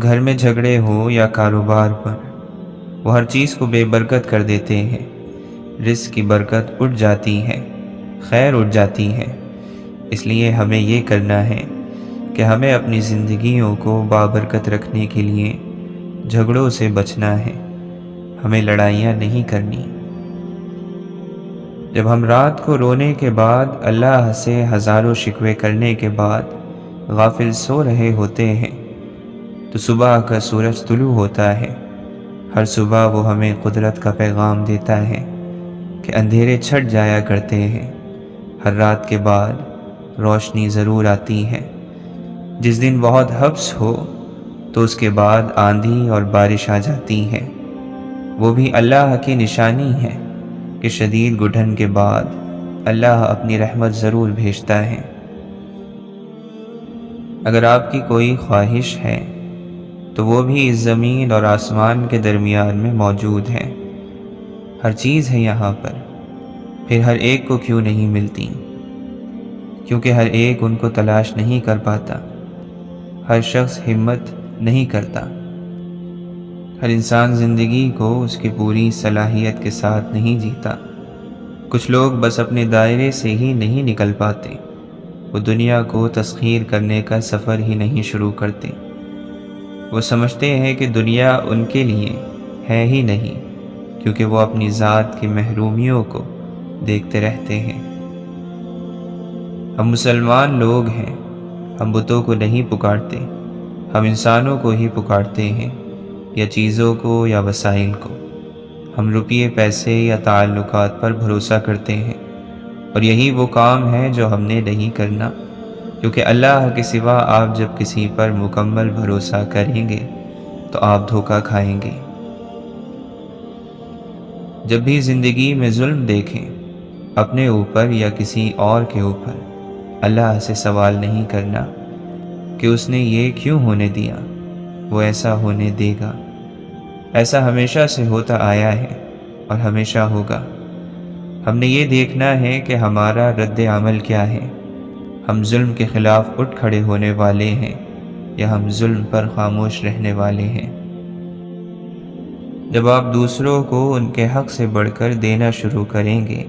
گھر میں جھگڑے ہو یا کاروبار پر، وہ ہر چیز کو بے برکت کر دیتے ہیں۔ رزق کی برکت اٹھ جاتی ہے، خیر اٹھ جاتی ہے۔ اس لیے ہمیں یہ کرنا ہے کہ ہمیں اپنی زندگیوں کو بابرکت رکھنے کے لیے جھگڑوں سے بچنا ہے، ہمیں لڑائیاں نہیں کرنی۔ جب ہم رات کو رونے کے بعد، اللہ سے ہزاروں شکوے کرنے کے بعد غافل سو رہے ہوتے ہیں، تو صبح کا سورج طلوع ہوتا ہے۔ ہر صبح وہ ہمیں قدرت کا پیغام دیتا ہے کہ اندھیرے چھٹ جایا کرتے ہیں، ہر رات کے بعد روشنی ضرور آتی ہے۔ جس دن بہت حبس ہو تو اس کے بعد آندھی اور بارش آ جاتی ہے، وہ بھی اللہ کی نشانی ہے کہ شدید گھٹن کے بعد اللہ اپنی رحمت ضرور بھیجتا ہے۔ اگر آپ کی کوئی خواہش ہے تو وہ بھی اس زمین اور آسمان کے درمیان میں موجود ہے۔ ہر چیز ہے یہاں پر، پھر ہر ایک کو کیوں نہیں ملتی؟ کیونکہ ہر ایک ان کو تلاش نہیں کر پاتا، ہر شخص ہمت نہیں کرتا، ہر انسان زندگی کو اس کی پوری صلاحیت کے ساتھ نہیں جیتا۔ کچھ لوگ بس اپنے دائرے سے ہی نہیں نکل پاتے، وہ دنیا کو تسخیر کرنے کا سفر ہی نہیں شروع کرتے۔ وہ سمجھتے ہیں کہ دنیا ان کے لیے ہے ہی نہیں، کیونکہ وہ اپنی ذات کی محرومیوں کو دیکھتے رہتے ہیں۔ ہم مسلمان لوگ ہیں، ہم بتوں کو نہیں پکارتے، ہم انسانوں کو ہی پکارتے ہیں، یا چیزوں کو یا وسائل کو۔ ہم روپیے، پیسے یا تعلقات پر بھروسہ کرتے ہیں، اور یہی وہ کام ہے جو ہم نے نہیں کرنا، کیونکہ اللہ کے سوا آپ جب کسی پر مکمل بھروسہ کریں گے تو آپ دھوکہ کھائیں گے۔ جب بھی زندگی میں ظلم دیکھیں، اپنے اوپر یا کسی اور کے اوپر، اللہ سے سوال نہیں کرنا کہ اس نے یہ کیوں ہونے دیا، وہ ایسا ہونے دے گا۔ ایسا ہمیشہ سے ہوتا آیا ہے اور ہمیشہ ہوگا۔ ہم نے یہ دیکھنا ہے کہ ہمارا رد عمل کیا ہے۔ ہم ظلم کے خلاف اٹھ کھڑے ہونے والے ہیں یا ہم ظلم پر خاموش رہنے والے ہیں؟ جب آپ دوسروں کو ان کے حق سے بڑھ کر دینا شروع کریں گے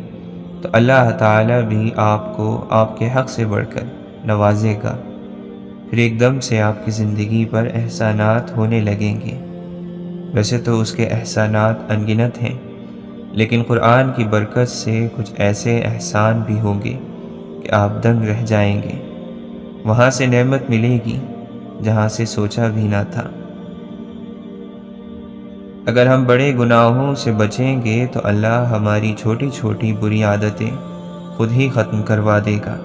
تو اللہ تعالیٰ بھی آپ کو آپ کے حق سے بڑھ کر نوازے گا۔ پھر ایک دم سے آپ کی زندگی پر احسانات ہونے لگیں گے۔ ویسے تو اس کے احسانات انگنت ہیں، لیکن قرآن کی برکت سے کچھ ایسے احسان بھی ہوں گے کہ آپ دنگ رہ جائیں گے۔ وہاں سے نعمت ملے گی جہاں سے سوچا بھی نہ تھا۔ اگر ہم بڑے گناہوں سے بچیں گے تو اللہ ہماری چھوٹی چھوٹی بری عادتیں خود ہی ختم کروا دے گا۔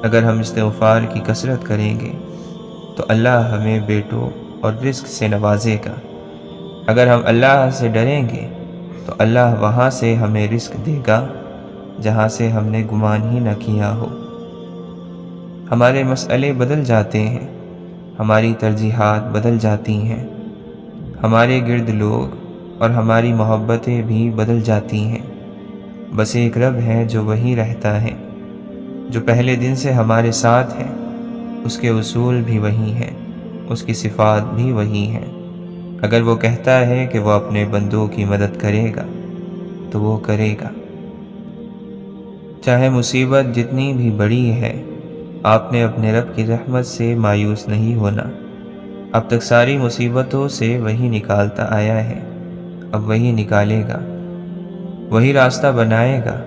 اگر ہم استغفار کی کثرت کریں گے تو اللہ ہمیں بیٹوں اور رزق سے نوازے گا۔ اگر ہم اللہ سے ڈریں گے تو اللہ وہاں سے ہمیں رزق دے گا جہاں سے ہم نے گمان ہی نہ کیا ہو۔ ہمارے مسئلے بدل جاتے ہیں، ہماری ترجیحات بدل جاتی ہیں، ہمارے گرد لوگ اور ہماری محبتیں بھی بدل جاتی ہیں۔ بس ایک رب ہے جو وہی رہتا ہے، جو پہلے دن سے ہمارے ساتھ ہے۔ اس کے اصول بھی وہی ہیں، اس کی صفات بھی وہی ہیں۔ اگر وہ کہتا ہے کہ وہ اپنے بندوں کی مدد کرے گا تو وہ کرے گا۔ چاہے مصیبت جتنی بھی بڑی ہے، آپ نے اپنے رب کی رحمت سے مایوس نہیں ہونا۔ اب تک ساری مصیبتوں سے وہی نکالتا آیا ہے، اب وہی نکالے گا، وہی راستہ بنائے گا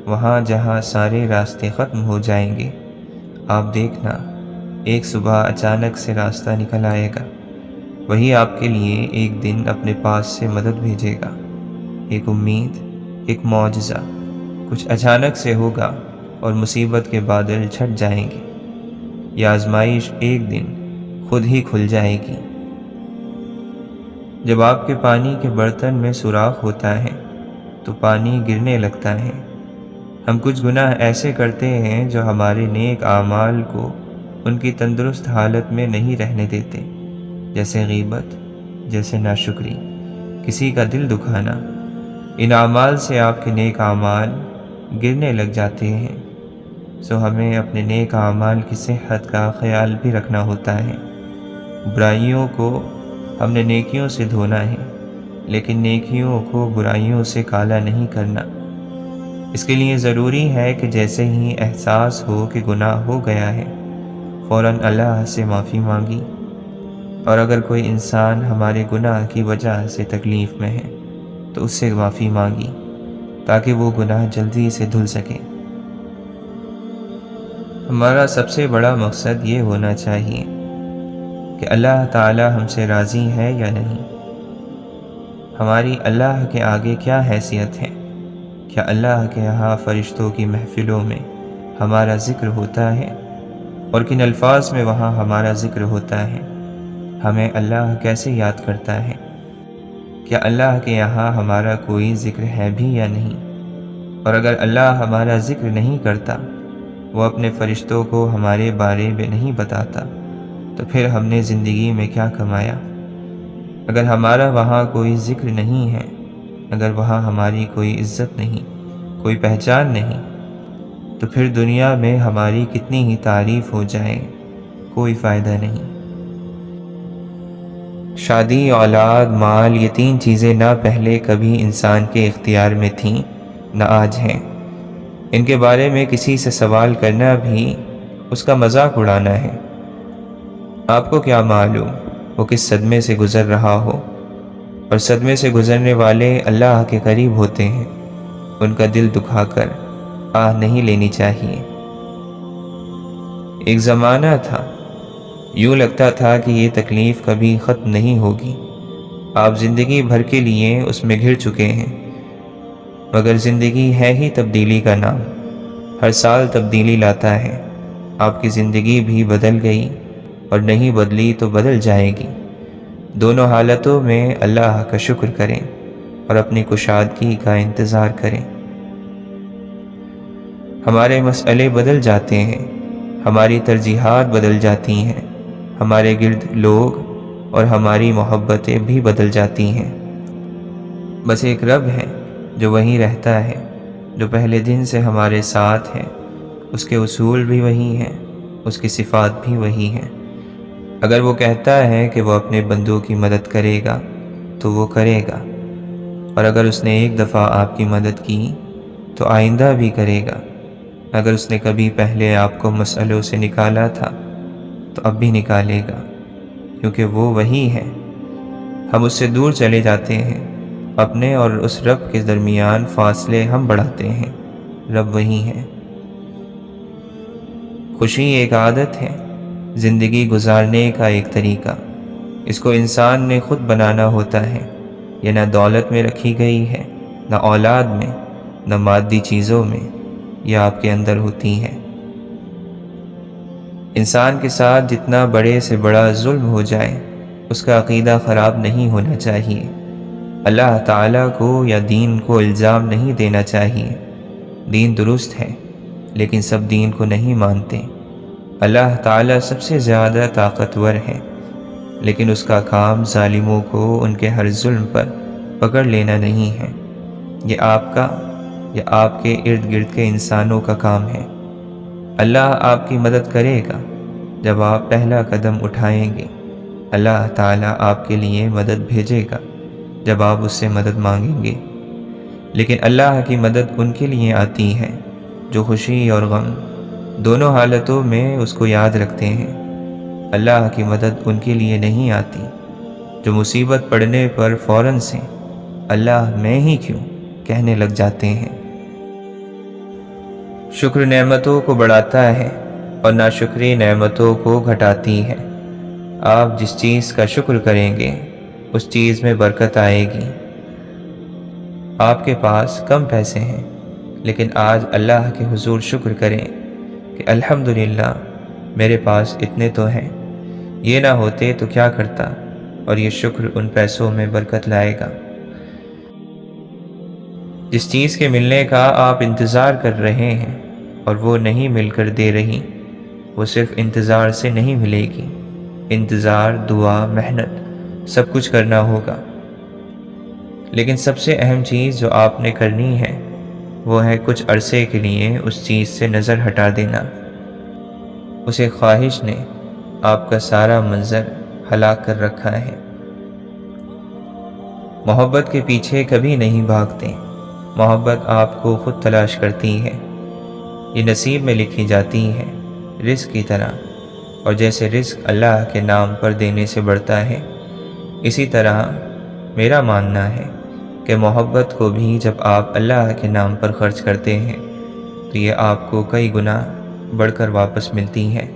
وہاں جہاں سارے راستے ختم ہو جائیں گے۔ آپ دیکھنا، ایک صبح اچانک سے راستہ نکل آئے گا، وہی آپ کے لیے ایک دن اپنے پاس سے مدد بھیجے گا۔ ایک امید، ایک معجزہ، کچھ اچانک سے ہوگا اور مصیبت کے بادل چھٹ جائیں گے۔ یہ آزمائش ایک دن خود ہی کھل جائے گی۔ جب آپ کے پانی کے برتن میں سوراخ ہوتا ہے تو پانی گرنے لگتا ہے۔ ہم کچھ گناہ ایسے کرتے ہیں جو ہمارے نیک اعمال کو ان کی تندرست حالت میں نہیں رہنے دیتے، جیسے غیبت، جیسے ناشکری، کسی کا دل دکھانا۔ ان اعمال سے آپ کے نیک اعمال گرنے لگ جاتے ہیں، سو ہمیں اپنے نیک اعمال کی صحت کا خیال بھی رکھنا ہوتا ہے۔ برائیوں کو ہم نے نیکیوں سے دھونا ہے، لیکن نیکیوں کو برائیوں سے کالا نہیں کرنا۔ اس کے لیے ضروری ہے کہ جیسے ہی احساس ہو کہ گناہ ہو گیا ہے، فوراً اللہ سے معافی مانگی، اور اگر کوئی انسان ہمارے گناہ کی وجہ سے تکلیف میں ہے تو اس سے معافی مانگی تاکہ وہ گناہ جلدی سے دھل سکے۔ ہمارا سب سے بڑا مقصد یہ ہونا چاہیے کہ اللہ تعالی ہم سے راضی ہے یا نہیں، ہماری اللہ کے آگے کیا حیثیت ہے، کیا اللہ کے یہاں فرشتوں کی محفلوں میں ہمارا ذکر ہوتا ہے، اور کن الفاظ میں وہاں ہمارا ذکر ہوتا ہے، ہمیں اللہ کیسے یاد کرتا ہے، کیا اللہ کے یہاں ہمارا کوئی ذکر ہے بھی یا نہیں، اور اگر اللہ ہمارا ذکر نہیں کرتا، وہ اپنے فرشتوں کو ہمارے بارے میں نہیں بتاتا، تو پھر ہم نے زندگی میں کیا کمایا؟ اگر ہمارا وہاں کوئی ذکر نہیں ہے، اگر وہاں ہماری کوئی عزت نہیں، کوئی پہچان نہیں، تو پھر دنیا میں ہماری کتنی ہی تعریف ہو جائے کوئی فائدہ نہیں۔ شادی، اولاد، مال، یہ تین چیزیں نہ پہلے کبھی انسان کے اختیار میں تھیں نہ آج ہیں۔ ان کے بارے میں کسی سے سوال کرنا بھی اس کا مذاق اڑانا ہے۔ آپ کو کیا معلوم وہ کس صدمے سے گزر رہا ہو، اور صدمے سے گزرنے والے اللہ کے قریب ہوتے ہیں، ان کا دل دکھا کر آہ نہیں لینی چاہیے۔ ایک زمانہ تھا، یوں لگتا تھا کہ یہ تکلیف کبھی ختم نہیں ہوگی، آپ زندگی بھر کے لیے اس میں گھر چکے ہیں، مگر زندگی ہے ہی تبدیلی کا نام، ہر سال تبدیلی لاتا ہے۔ آپ کی زندگی بھی بدل گئی، اور نہیں بدلی تو بدل جائے گی۔ دونوں حالتوں میں اللہ کا شکر کریں اور اپنی کشادگی کا انتظار کریں۔ ہمارے مسئلے بدل جاتے ہیں، ہماری ترجیحات بدل جاتی ہیں، ہمارے گرد لوگ اور ہماری محبتیں بھی بدل جاتی ہیں۔ بس ایک رب ہے جو وہیں رہتا ہے، جو پہلے دن سے ہمارے ساتھ ہے، اس کے اصول بھی وہی ہیں، اس کی صفات بھی وہی ہیں۔ اگر وہ کہتا ہے کہ وہ اپنے بندوں کی مدد کرے گا تو وہ کرے گا، اور اگر اس نے ایک دفعہ آپ کی مدد کی تو آئندہ بھی کرے گا۔ اگر اس نے کبھی پہلے آپ کو مسئلوں سے نکالا تھا تو اب بھی نکالے گا، کیونکہ وہ وہی ہے۔ ہم اس سے دور چلے جاتے ہیں، اپنے اور اس رب کے درمیان فاصلے ہم بڑھاتے ہیں، رب وہی ہے۔ خوشی ایک عادت ہے، زندگی گزارنے کا ایک طریقہ، اس کو انسان نے خود بنانا ہوتا ہے، یہ نہ دولت میں رکھی گئی ہے، نہ اولاد میں، نہ مادی چیزوں میں، یہ آپ کے اندر ہوتی ہے۔ انسان کے ساتھ جتنا بڑے سے بڑا ظلم ہو جائے، اس کا عقیدہ خراب نہیں ہونا چاہیے۔ اللہ تعالیٰ کو یا دین کو الزام نہیں دینا چاہیے۔ دین درست ہے، لیکن سب دین کو نہیں مانتے۔ اللہ تعالیٰ سب سے زیادہ طاقتور ہے، لیکن اس کا کام ظالموں کو ان کے ہر ظلم پر پکڑ لینا نہیں ہے۔ یہ آپ کا یا آپ کے ارد گرد کے انسانوں کا کام ہے۔ اللہ آپ کی مدد کرے گا جب آپ پہلا قدم اٹھائیں گے۔ اللہ تعالیٰ آپ کے لیے مدد بھیجے گا جب آپ اس سے مدد مانگیں گے۔ لیکن اللہ کی مدد ان کے لیے آتی ہے جو خوشی اور غم دونوں حالتوں میں اس کو یاد رکھتے ہیں۔ اللہ کی مدد ان کے لیے نہیں آتی جو مصیبت پڑنے پر فوراً سے اللہ میں ہی کیوں کہنے لگ جاتے ہیں۔ شکر نعمتوں کو بڑھاتا ہے اور ناشکری نعمتوں کو گھٹاتی ہے۔ آپ جس چیز کا شکر کریں گے اس چیز میں برکت آئے گی۔ آپ کے پاس کم پیسے ہیں، لیکن آج اللہ کے حضور شکر کریں کہ الحمدللہ میرے پاس اتنے تو ہیں، یہ نہ ہوتے تو کیا کرتا، اور یہ شکر ان پیسوں میں برکت لائے گا۔ جس چیز کے ملنے کا آپ انتظار کر رہے ہیں اور وہ نہیں مل کر دے رہی، وہ صرف انتظار سے نہیں ملے گی۔ انتظار، دعا، محنت سب کچھ کرنا ہوگا، لیکن سب سے اہم چیز جو آپ نے کرنی ہے وہ ہے کچھ عرصے کے لیے اس چیز سے نظر ہٹا دینا۔ اسے خواہش نے آپ کا سارا منظر ہلاک کر رکھا ہے۔ محبت کے پیچھے کبھی نہیں بھاگتے، محبت آپ کو خود تلاش کرتی ہے۔ یہ نصیب میں لکھی جاتی ہے رزق کی طرح، اور جیسے رزق اللہ کے نام پر دینے سے بڑھتا ہے، اسی طرح میرا ماننا ہے کہ محبت کو بھی جب آپ اللہ کے نام پر خرچ کرتے ہیں تو یہ آپ کو کئی گنا بڑھ کر واپس ملتی ہے۔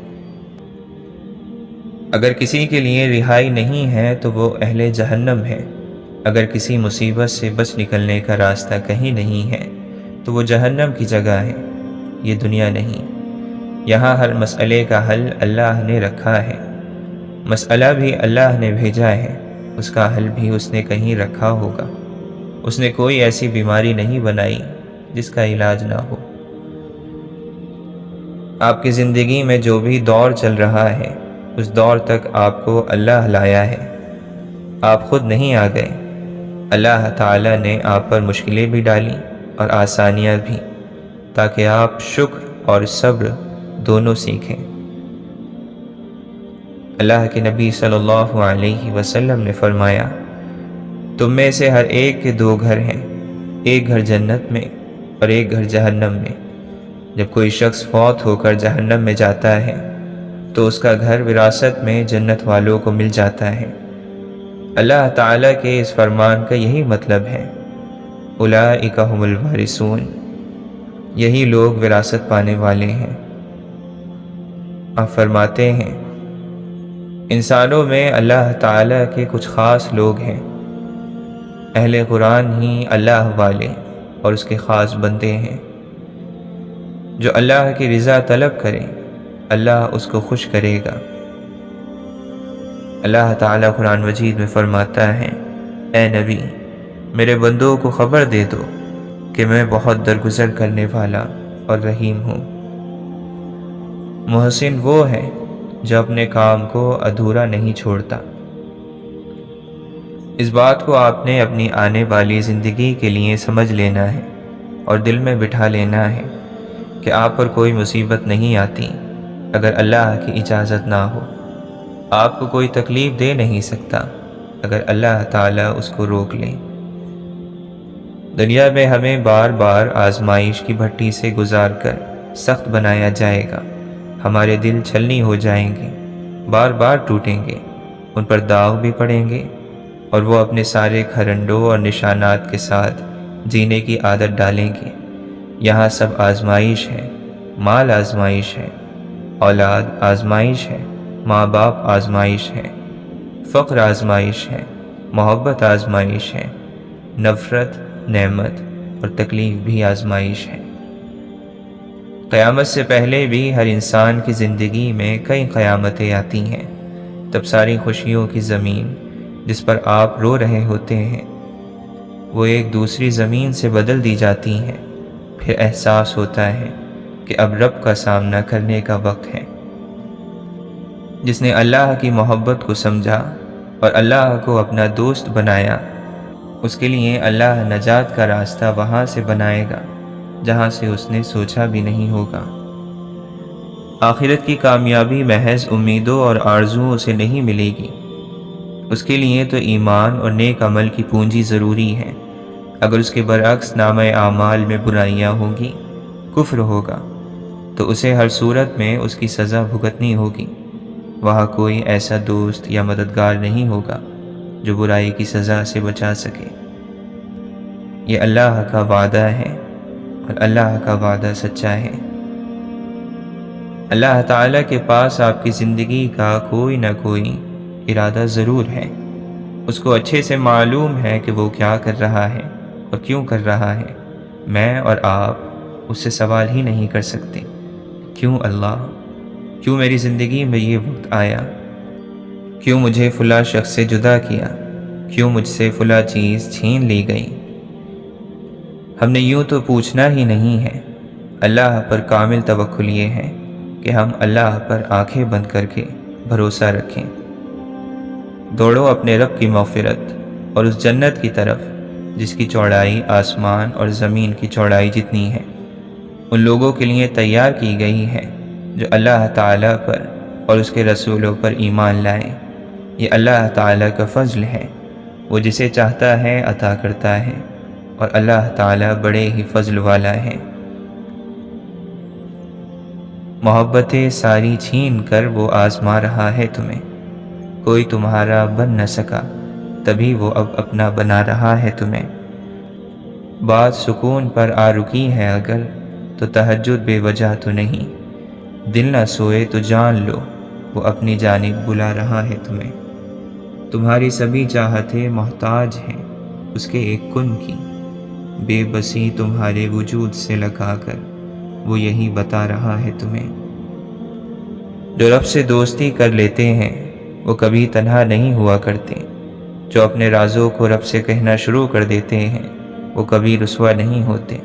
اگر کسی کے لیے رہائی نہیں ہے تو وہ اہل جہنم ہے۔ اگر کسی مصیبت سے بچ نکلنے کا راستہ کہیں نہیں ہے تو وہ جہنم کی جگہ ہے، یہ دنیا نہیں۔ یہاں ہر مسئلے کا حل اللہ نے رکھا ہے، مسئلہ بھی اللہ نے بھیجا ہے، اس کا حل بھی اس نے کہیں رکھا ہوگا۔ اس نے کوئی ایسی بیماری نہیں بنائی جس کا علاج نہ ہو۔ آپ کی زندگی میں جو بھی دور چل رہا ہے اس دور تک آپ کو اللہ لایا ہے، آپ خود نہیں آ گئے۔ اللہ تعالیٰ نے آپ پر مشکلیں بھی ڈالی اور آسانیاں بھی، تاکہ آپ شکر اور صبر دونوں سیکھیں۔ اللہ کے نبی صلی اللہ علیہ وسلم نے فرمایا، تم میں سے ہر ایک کے دو گھر ہیں، ایک گھر جنت میں اور ایک گھر جہنم میں۔ جب کوئی شخص فوت ہو کر جہنم میں جاتا ہے تو اس کا گھر وراثت میں جنت والوں کو مل جاتا ہے۔ اللہ تعالیٰ کے اس فرمان کا یہی مطلب ہے، اولئک ھم الوارثون، یہی لوگ وراثت پانے والے ہیں۔ آپ فرماتے ہیں، انسانوں میں اللہ تعالیٰ کے کچھ خاص لوگ ہیں، اہل قرآن ہی اللہ والے اور اس کے خاص بندے ہیں۔ جو اللہ کی رضا طلب کرے اللہ اس کو خوش کرے گا۔ اللہ تعالیٰ قرآن مجید میں فرماتا ہے، اے نبی میرے بندوں کو خبر دے دو کہ میں بہت درگزر کرنے والا اور رحیم ہوں۔ محسن وہ ہے جو اپنے کام کو ادھورا نہیں چھوڑتا۔ اس بات کو آپ نے اپنی آنے والی زندگی کے لیے سمجھ لینا ہے اور دل میں بٹھا لینا ہے کہ آپ پر کوئی مصیبت نہیں آتی اگر اللہ کی اجازت نہ ہو۔ آپ کو کوئی تکلیف دے نہیں سکتا اگر اللہ تعالیٰ اس کو روک لے۔ دنیا میں ہمیں بار بار آزمائش کی بھٹی سے گزار کر سخت بنایا جائے گا۔ ہمارے دل چھلنی ہو جائیں گے، بار بار ٹوٹیں گے، ان پر داغ بھی پڑیں گے، اور وہ اپنے سارے کھرنڈوں اور نشانات کے ساتھ جینے کی عادت ڈالیں گے۔ یہاں سب آزمائش ہے، مال آزمائش ہے، اولاد آزمائش ہے، ماں باپ آزمائش ہے، فقر آزمائش ہے، محبت آزمائش ہے، نفرت، نعمت اور تکلیف بھی آزمائش ہے۔ قیامت سے پہلے بھی ہر انسان کی زندگی میں کئی قیامتیں آتی ہیں، تب ساری خوشیوں کی زمین جس پر آپ رو رہے ہوتے ہیں وہ ایک دوسری زمین سے بدل دی جاتی ہیں۔ پھر احساس ہوتا ہے کہ اب رب کا سامنا کرنے کا وقت ہے۔ جس نے اللہ کی محبت کو سمجھا اور اللہ کو اپنا دوست بنایا، اس کے لیے اللہ نجات کا راستہ وہاں سے بنائے گا جہاں سے اس نے سوچا بھی نہیں ہوگا۔ آخرت کی کامیابی محض امیدوں اور آرزوؤں سے نہیں ملے گی، اس کے لیے تو ایمان اور نیک عمل کی پونجی ضروری ہے۔ اگر اس کے برعکس نامہ اعمال میں برائیاں ہوں گی، کفر ہوگا، تو اسے ہر صورت میں اس کی سزا بھگتنی ہوگی۔ وہاں کوئی ایسا دوست یا مددگار نہیں ہوگا جو برائی کی سزا سے بچا سکے۔ یہ اللہ کا وعدہ ہے اور اللہ کا وعدہ سچا ہے۔ اللہ تعالیٰ کے پاس آپ کی زندگی کا کوئی نہ کوئی ارادہ ضرور ہے۔ اس کو اچھے سے معلوم ہے کہ وہ کیا کر رہا ہے اور کیوں کر رہا ہے۔ میں اور آپ اس سے سوال ہی نہیں کر سکتے، کیوں اللہ، کیوں میری زندگی میں یہ وقت آیا، کیوں مجھے فلاں شخص سے جدا کیا، کیوں مجھ سے فلاں چیز چھین لی گئی۔ ہم نے یوں تو پوچھنا ہی نہیں ہے۔ اللہ پر کامل توکل یہ ہے کہ ہم اللہ پر آنکھیں بند کر کے بھروسہ رکھیں۔ دوڑو اپنے رب کی مغفرت اور اس جنت کی طرف جس کی چوڑائی آسمان اور زمین کی چوڑائی جتنی ہے، ان لوگوں کے لیے تیار کی گئی ہے جو اللہ تعالیٰ پر اور اس کے رسولوں پر ایمان لائیں۔ یہ اللہ تعالیٰ کا فضل ہے، وہ جسے چاہتا ہے عطا کرتا ہے، اور اللہ تعالیٰ بڑے ہی فضل والا ہے۔ محبتیں ساری چھین کر وہ آزما رہا ہے تمہیں، کوئی تمہارا بن نہ سکا تبھی وہ اب اپنا بنا رہا ہے تمہیں۔ بات سکون پر آ رکی ہے اگر تو تہجد بے وجہ تو نہیں، دل نہ سوئے تو جان لو وہ اپنی جانب بلا رہا ہے تمہیں۔ تمہاری سبھی چاہتیں محتاج ہیں اس کے ایک کن کی، بے بسی تمہارے وجود سے لگا کر وہ یہی بتا رہا ہے تمہیں۔ جو رب سے دوستی کر لیتے ہیں وہ کبھی تنہا نہیں ہوا کرتے، جو اپنے رازوں کو رب سے کہنا شروع کر دیتے ہیں وہ کبھی رسوا نہیں ہوتے،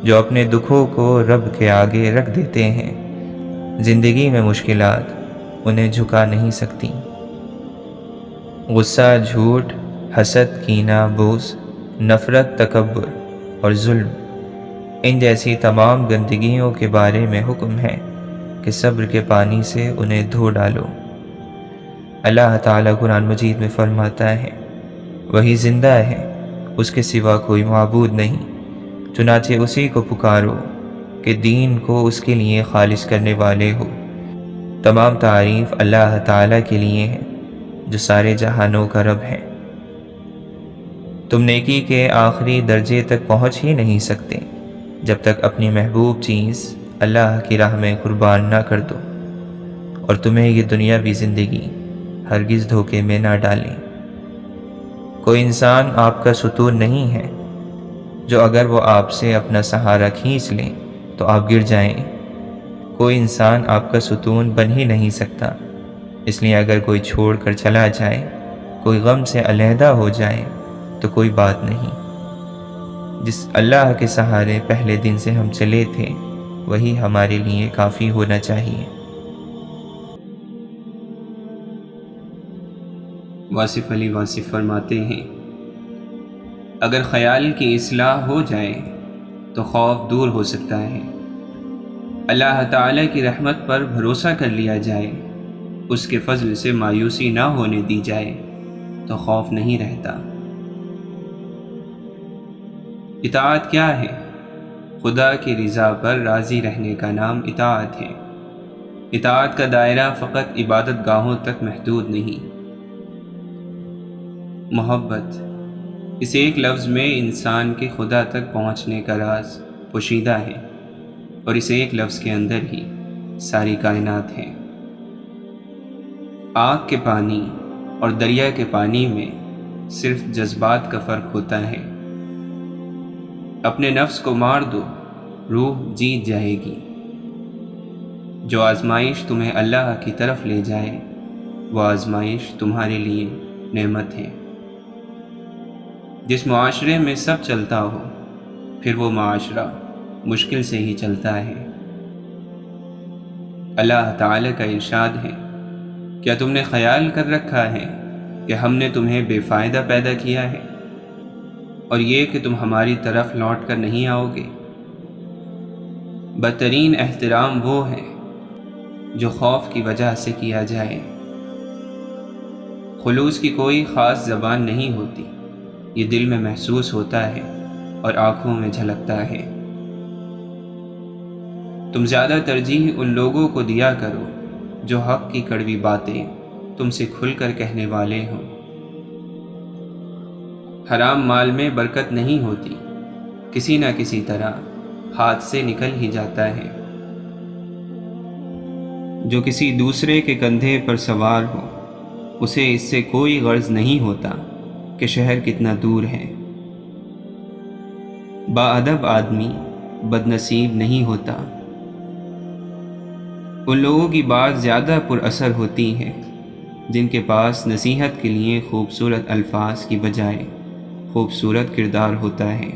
جو اپنے دکھوں کو رب کے آگے رکھ دیتے ہیں زندگی میں مشکلات انہیں جھکا نہیں سکتی۔ غصہ، جھوٹ، حسد، کینہ، بغض، نفرت، تکبر اور ظلم، ان جیسی تمام گندگیوں کے بارے میں حکم ہے کہ صبر کے پانی سے انہیں دھو ڈالو۔ اللہ تعالیٰ قرآن مجید میں فرماتا ہے، وہی زندہ ہے، اس کے سوا کوئی معبود نہیں، چنانچہ اسی کو پکارو کہ دین کو اس کے لیے خالص کرنے والے ہو۔ تمام تعریف اللہ تعالیٰ کے لیے ہے جو سارے جہانوں کا رب ہے۔ تم نیکی کے آخری درجے تک پہنچ ہی نہیں سکتے جب تک اپنی محبوب چیز اللہ کی راہ میں قربان نہ کر دو، اور تمہیں یہ دنیاوی زندگی ہرگز دھوکے میں نہ ڈالے۔ کوئی انسان آپ کا ستون نہیں ہے جو اگر وہ آپ سے اپنا سہارا کھینچ لیں تو آپ گر جائیں۔ کوئی انسان آپ کا ستون بن ہی نہیں سکتا، اس لیے اگر کوئی چھوڑ کر چلا جائے، کوئی غم سے علیحدہ ہو جائے تو کوئی بات نہیں۔ جس اللہ کے سہارے پہلے دن سے ہم چلے تھے وہی ہمارے لیے کافی ہونا چاہیے۔ واصف علی واصف فرماتے ہیں، اگر خیال کی اصلاح ہو جائے تو خوف دور ہو سکتا ہے۔ اللہ تعالیٰ کی رحمت پر بھروسہ کر لیا جائے، اس کے فضل سے مایوسی نہ ہونے دی جائے تو خوف نہیں رہتا۔ اطاعت کیا ہے؟ خدا کی رضا پر راضی رہنے کا نام اطاعت ہے۔ اطاعت کا دائرہ فقط عبادت گاہوں تک محدود نہیں۔ محبت، اس ایک لفظ میں انسان کے خدا تک پہنچنے کا راز پوشیدہ ہے، اور اس ایک لفظ کے اندر ہی ساری کائنات ہے۔ آگ کے پانی اور دریا کے پانی میں صرف جذبات کا فرق ہوتا ہے۔ اپنے نفس کو مار دو، روح جیت جائے گی۔ جو آزمائش تمہیں اللہ کی طرف لے جائے وہ آزمائش تمہارے لیے نعمت ہے۔ جس معاشرے میں سب چلتا ہو پھر وہ معاشرہ مشکل سے ہی چلتا ہے۔ اللہ تعالیٰ کا ارشاد ہے، کیا تم نے خیال کر رکھا ہے کہ ہم نے تمہیں بے فائدہ پیدا کیا ہے، اور یہ کہ تم ہماری طرف لوٹ کر نہیں آؤ گے؟ بدترین احترام وہ ہے جو خوف کی وجہ سے کیا جائے۔ خلوص کی کوئی خاص زبان نہیں ہوتی، یہ دل میں محسوس ہوتا ہے اور آنکھوں میں جھلکتا ہے۔ تم زیادہ ترجیح ان لوگوں کو دیا کرو جو حق کی کڑوی باتیں تم سے کھل کر کہنے والے ہوں۔ حرام مال میں برکت نہیں ہوتی، کسی نہ کسی طرح ہاتھ سے نکل ہی جاتا ہے۔ جو کسی دوسرے کے کندھے پر سوار ہو اسے اس سے کوئی غرض نہیں ہوتا کہ شہر کتنا دور ہے۔ با ادب آدمی بد نصیب نہیں ہوتا۔ ان لوگوں کی بات زیادہ پر اثر ہوتی ہے جن کے پاس نصیحت کے لیے خوبصورت الفاظ کی بجائے خوبصورت کردار ہوتا ہے۔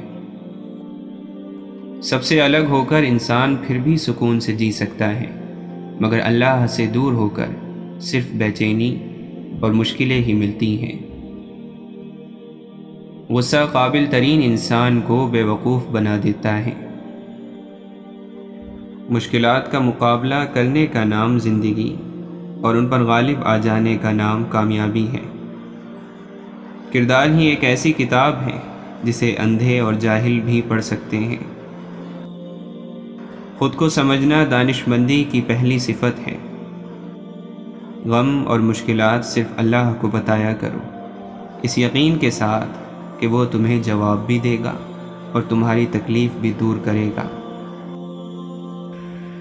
سب سے الگ ہو کر انسان پھر بھی سکون سے جی سکتا ہے، مگر اللہ سے دور ہو کر صرف بے چینی اور مشکلیں ہی ملتی ہیں۔ غصہ قابل ترین انسان کو بے وقوف بنا دیتا ہے۔ مشکلات کا مقابلہ کرنے کا نام زندگی اور ان پر غالب آ جانے کا نام کامیابی ہے۔ کردار ہی ایک ایسی کتاب ہے جسے اندھے اور جاہل بھی پڑھ سکتے ہیں۔ خود کو سمجھنا دانشمندی کی پہلی صفت ہے۔ غم اور مشکلات صرف اللہ کو بتایا کرو، اس یقین کے ساتھ کہ وہ تمہیں جواب بھی دے گا اور تمہاری تکلیف بھی دور کرے گا۔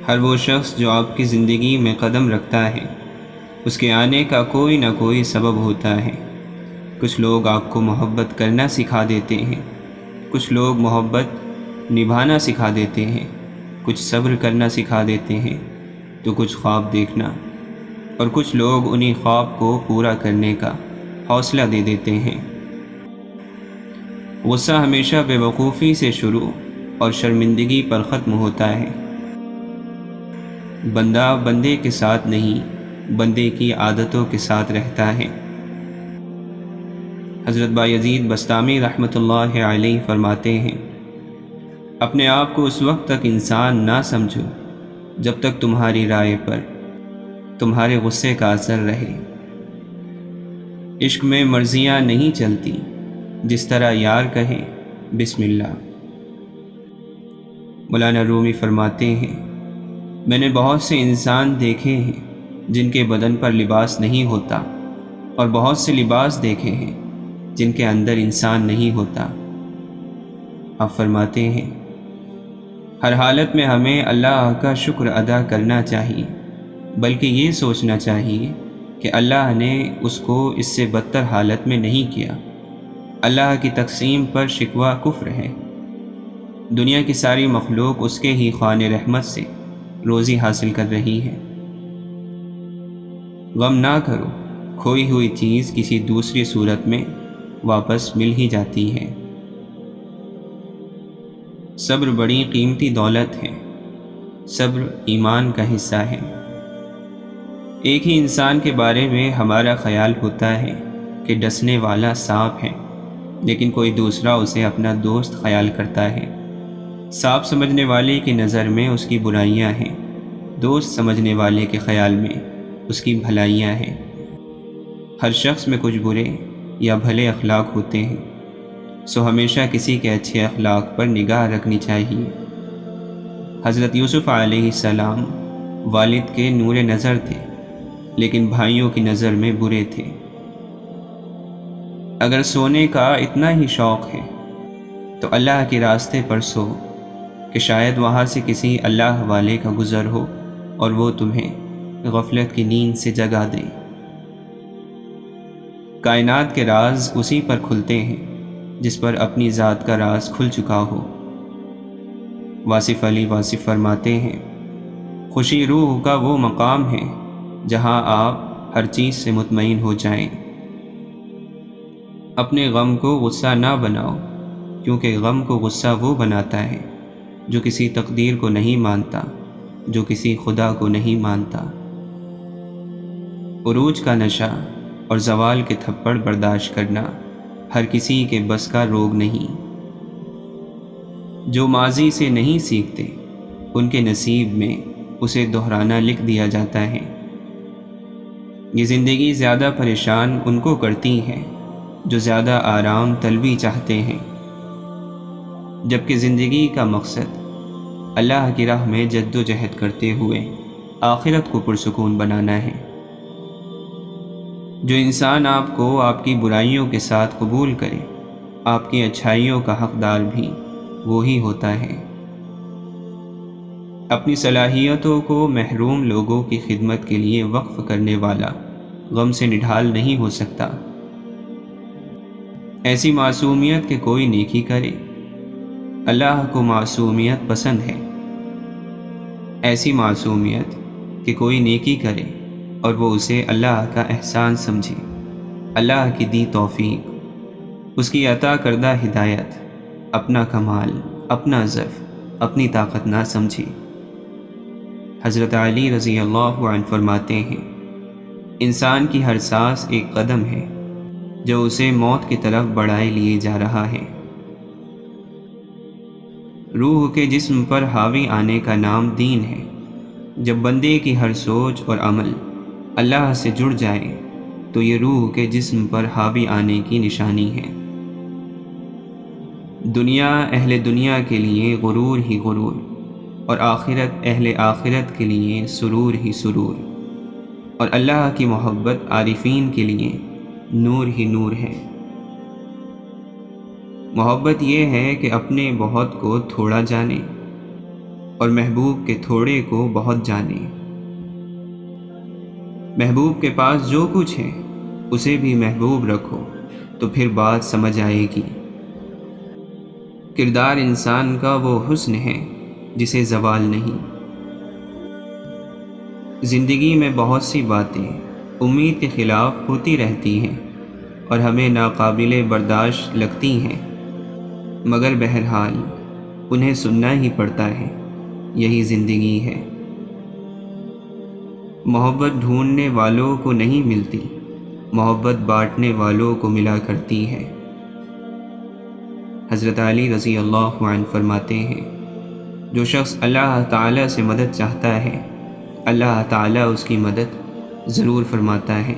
ہر وہ شخص جو آپ کی زندگی میں قدم رکھتا ہے، اس کے آنے کا کوئی نہ کوئی سبب ہوتا ہے۔ کچھ لوگ آپ کو محبت کرنا سکھا دیتے ہیں، کچھ لوگ محبت نبھانا سکھا دیتے ہیں، کچھ صبر کرنا سکھا دیتے ہیں تو کچھ خواب دیکھنا، اور کچھ لوگ انہی خواب کو پورا کرنے کا حوصلہ دے دیتے ہیں۔ غصہ ہمیشہ بے وقوفی سے شروع اور شرمندگی پر ختم ہوتا ہے۔ بندہ بندے کے ساتھ نہیں، بندے کی عادتوں کے ساتھ رہتا ہے۔ حضرت بایزید بسطامی رحمۃ اللہ علیہ فرماتے ہیں، اپنے آپ کو اس وقت تک انسان نہ سمجھو جب تک تمہاری رائے پر تمہارے غصے کا اثر رہے۔ عشق میں مرضیاں نہیں چلتی، جس طرح یار کہے بسم اللہ۔ مولانا رومی فرماتے ہیں، میں نے بہت سے انسان دیکھے ہیں جن کے بدن پر لباس نہیں ہوتا، اور بہت سے لباس دیکھے ہیں جن کے اندر انسان نہیں ہوتا۔ آپ فرماتے ہیں، ہر حالت میں ہمیں اللہ کا شکر ادا کرنا چاہیے، بلکہ یہ سوچنا چاہیے کہ اللہ نے اس کو اس سے بدتر حالت میں نہیں کیا۔ اللہ کی تقسیم پر شکوہ کفر ہے۔ دنیا کی ساری مخلوق اس کے ہی خوان رحمت سے روزی حاصل کر رہی ہے۔ غم نہ کرو، کھوئی ہوئی چیز کسی دوسری صورت میں واپس مل ہی جاتی ہے۔ صبر بڑی قیمتی دولت ہے، صبر ایمان کا حصہ ہے۔ ایک ہی انسان کے بارے میں ہمارا خیال ہوتا ہے کہ ڈسنے والا سانپ ہے، لیکن کوئی دوسرا اسے اپنا دوست خیال کرتا ہے۔ سانپ سمجھنے والے کی نظر میں اس کی برائیاں ہیں، دوست سمجھنے والے کے خیال میں اس کی بھلائیاں ہیں۔ ہر شخص میں کچھ برے یا بھلے اخلاق ہوتے ہیں، سو ہمیشہ کسی کے اچھے اخلاق پر نگاہ رکھنی چاہیے۔ حضرت یوسف علیہ السلام والد کے نور نظر تھے، لیکن بھائیوں کی نظر میں برے تھے۔ اگر سونے کا اتنا ہی شوق ہے تو اللہ کے راستے پر سو، کہ شاید وہاں سے کسی اللہ والے کا گزر ہو اور وہ تمہیں غفلت کی نیند سے جگا دے۔ کائنات کے راز اسی پر کھلتے ہیں جس پر اپنی ذات کا راز کھل چکا ہو۔ واصف علی واصف فرماتے ہیں، خوشی روح کا وہ مقام ہے جہاں آپ ہر چیز سے مطمئن ہو جائیں۔ اپنے غم کو غصہ نہ بناؤ، کیونکہ غم کو غصہ وہ بناتا ہے جو کسی تقدیر کو نہیں مانتا، جو کسی خدا کو نہیں مانتا۔ عروج کا نشہ اور زوال کے تھپڑ برداشت کرنا ہر کسی کے بس کا روگ نہیں۔ جو ماضی سے نہیں سیکھتے، ان کے نصیب میں اسے دہرانا لکھ دیا جاتا ہے۔ یہ زندگی زیادہ پریشان ان کو کرتی ہے جو زیادہ آرام طلبی چاہتے ہیں، جبکہ زندگی کا مقصد اللہ کی راہ میں جد و جہد کرتے ہوئے آخرت کو پرسکون بنانا ہے۔ جو انسان آپ کو آپ کی برائیوں کے ساتھ قبول کرے، آپ کی اچھائیوں کا حقدار بھی وہی ہوتا ہے۔ اپنی صلاحیتوں کو محروم لوگوں کی خدمت کے لیے وقف کرنے والا غم سے نڈھال نہیں ہو سکتا۔ ایسی معصومیت کہ کوئی نیکی کرے، اللہ کو معصومیت پسند ہے۔ ایسی معصومیت کہ کوئی نیکی کرے اور وہ اسے اللہ کا احسان سمجھے، اللہ کی دی توفیق، اس کی عطا کردہ ہدایت، اپنا کمال، اپنا ضعف، اپنی طاقت نہ سمجھے۔ حضرت علی رضی اللہ عنہ فرماتے ہیں، انسان کی ہر سانس ایک قدم ہے جو اسے موت کی طرف بڑھائے لیے جا رہا ہے۔ روح کے جسم پر حاوی آنے کا نام دین ہے۔ جب بندے کی ہر سوچ اور عمل اللہ سے جڑ جائے تو یہ روح کے جسم پر حاوی آنے کی نشانی ہے۔ دنیا اہل دنیا کے لیے غرور ہی غرور، اور آخرت اہل آخرت کے لیے سرور ہی سرور، اور اللہ کی محبت عارفین کے لیے نور ہی نور ہے۔ محبت یہ ہے کہ اپنے بہت کو تھوڑا جانے اور محبوب کے تھوڑے کو بہت جانے۔ محبوب کے پاس جو کچھ ہے اسے بھی محبوب رکھو تو پھر بات سمجھ آئے گی۔ کردار انسان کا وہ حسن ہے جسے زوال نہیں۔ زندگی میں بہت سی باتیں امید کے خلاف ہوتی رہتی ہیں اور ہمیں ناقابل برداشت لگتی ہیں، مگر بہرحال انہیں سننا ہی پڑتا ہے، یہی زندگی ہے۔ محبت ڈھونڈنے والوں کو نہیں ملتی، محبت بانٹنے والوں کو ملا کرتی ہے۔ حضرت علی رضی اللہ عنہ فرماتے ہیں، جو شخص اللہ تعالیٰ سے مدد چاہتا ہے اللہ تعالیٰ اس کی مدد ضرور فرماتا ہے۔